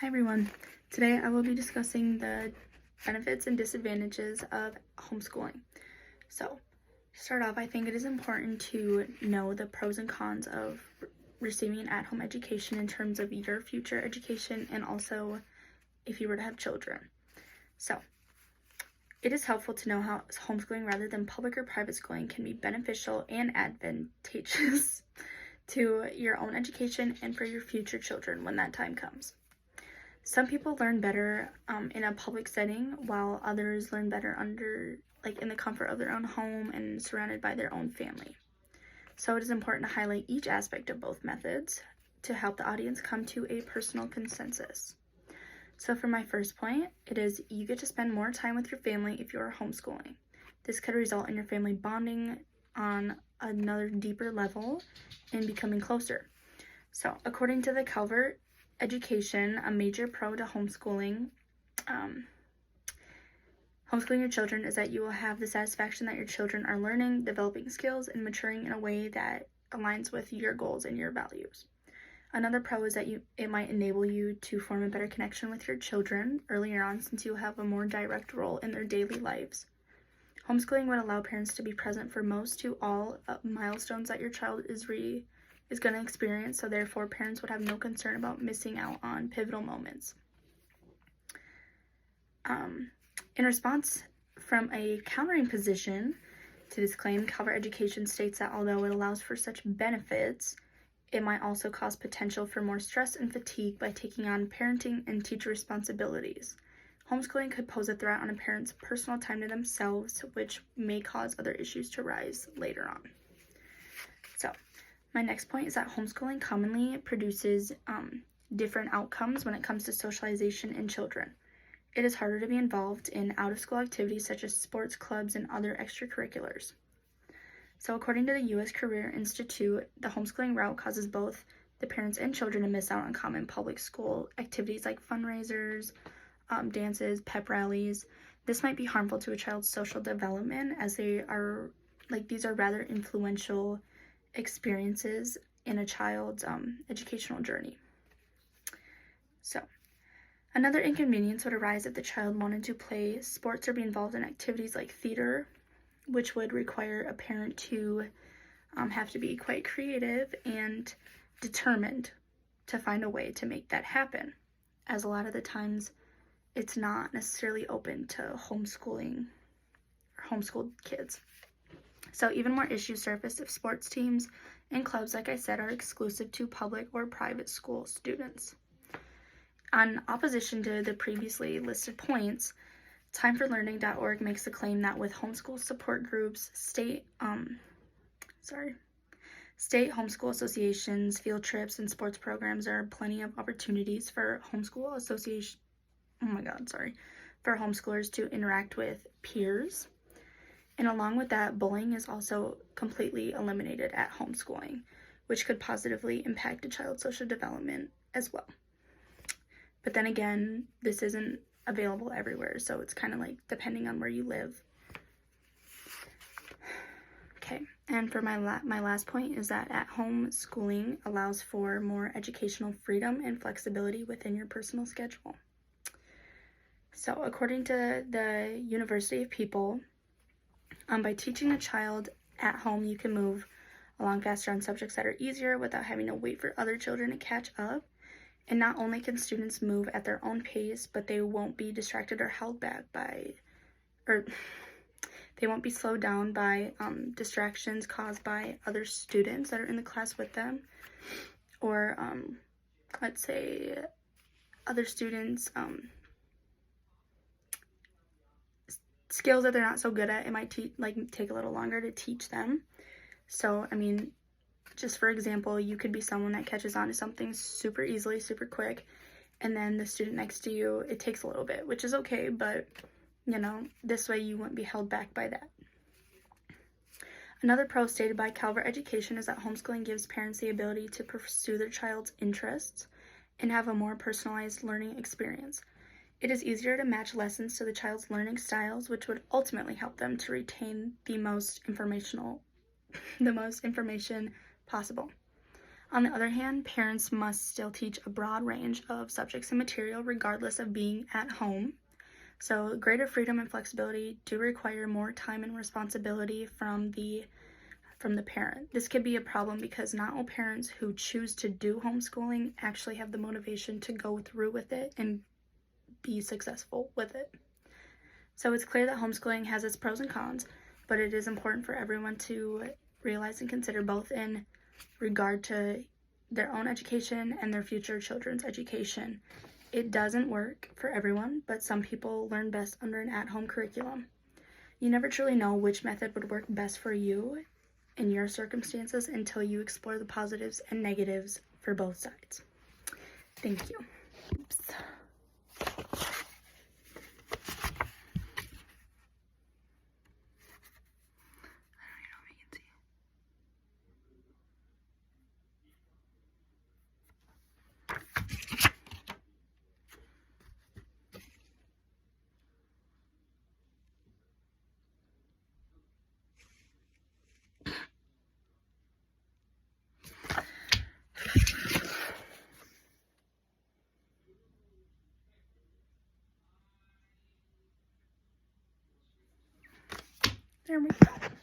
Hi everyone. Today I will be discussing the benefits and disadvantages of homeschooling. So, to start off, I think it is important to know the pros and cons of receiving an at-home education in terms of your future education and also if you were to have children. So, it is helpful to know how homeschooling rather than public or private schooling can be beneficial and advantageous to your own education and for your future children when that time comes. Some people learn better in a public setting, while others learn better in the comfort of their own home and surrounded by their own family. So it is important to highlight each aspect of both methods to help the audience come to a personal consensus. So for my first point, it is you get to spend more time with your family if you are homeschooling. This could result in your family bonding on another deeper level and becoming closer. So according to the Calvert Education, a major pro to homeschooling your children is that you will have the satisfaction that your children are learning, developing skills, and maturing in a way that aligns with your goals and your values. Another pro is that it might enable you to form a better connection with your children earlier on, since you have a more direct role in their daily lives. Homeschooling would allow parents to be present for most to all milestones that your child is going to experience, so therefore parents would have no concern about missing out on pivotal moments. In response, from a countering position to this claim, Calvert Education states that although it allows for such benefits, it might also cause potential for more stress and fatigue by taking on parenting and teacher responsibilities. Homeschooling could pose a threat on a parent's personal time to themselves, which may cause other issues to rise later on. So, my next point is that homeschooling commonly produces different outcomes when it comes to socialization in children. It is harder to be involved in out-of-school activities such as sports clubs and other extracurriculars. So according to the U.S. Career Institute, the homeschooling route causes both the parents and children to miss out on common public school activities like fundraisers, dances, pep rallies. This might be harmful to a child's social development, as these are rather influential experiences in a child's educational journey. So, another inconvenience would arise if the child wanted to play sports or be involved in activities like theater, which would require a parent to have to be quite creative and determined to find a way to make that happen, as a lot of the times it's not necessarily open to homeschooling or homeschooled kids. So even more issues surface if sports teams and clubs, like I said, are exclusive to public or private school students. On opposition to the previously listed points, timeforlearning.org makes the claim that with homeschool support groups, state homeschool associations, field trips, and sports programs, there are plenty of opportunities for for homeschoolers to interact with peers. And along with that, bullying is also completely eliminated at homeschooling, which could positively impact a child's social development as well. But then again, this isn't available everywhere, so it's kind of like depending on where you live. Okay, and for my last point is that at-home schooling allows for more educational freedom and flexibility within your personal schedule. So according to the University of People, by teaching a child at home, you can move along faster on subjects that are easier without having to wait for other children to catch up. And not only can students move at their own pace, but they won't be distracted or held back they won't be slowed down by distractions caused by other students that are in the class with them, or let's say other students skills that they're not so good at. It might take a little longer to teach them. So I mean, just for example, you could be someone that catches on to something super easily, super quick, and then the student next to you, it takes a little bit, which is okay, but this way you won't be held back by that. Another pro stated by Calvert Education is that homeschooling gives parents the ability to pursue their child's interests and have a more personalized learning experience. It is easier to match lessons to the child's learning styles, which would ultimately help them to retain the most information possible. On the other hand, parents must still teach a broad range of subjects and material regardless of being at home. So greater freedom and flexibility do require more time and responsibility from the parent. This could be a problem because not all parents who choose to do homeschooling actually have the motivation to go through with it and be successful with it. So it's clear that homeschooling has its pros and cons, but it is important for everyone to realize and consider both in regard to their own education and their future children's education. It doesn't work for everyone, but some people learn best under an at-home curriculum. You never truly know which method would work best for you in your circumstances until you explore the positives and negatives for both sides. Thank you. Oops. There we go.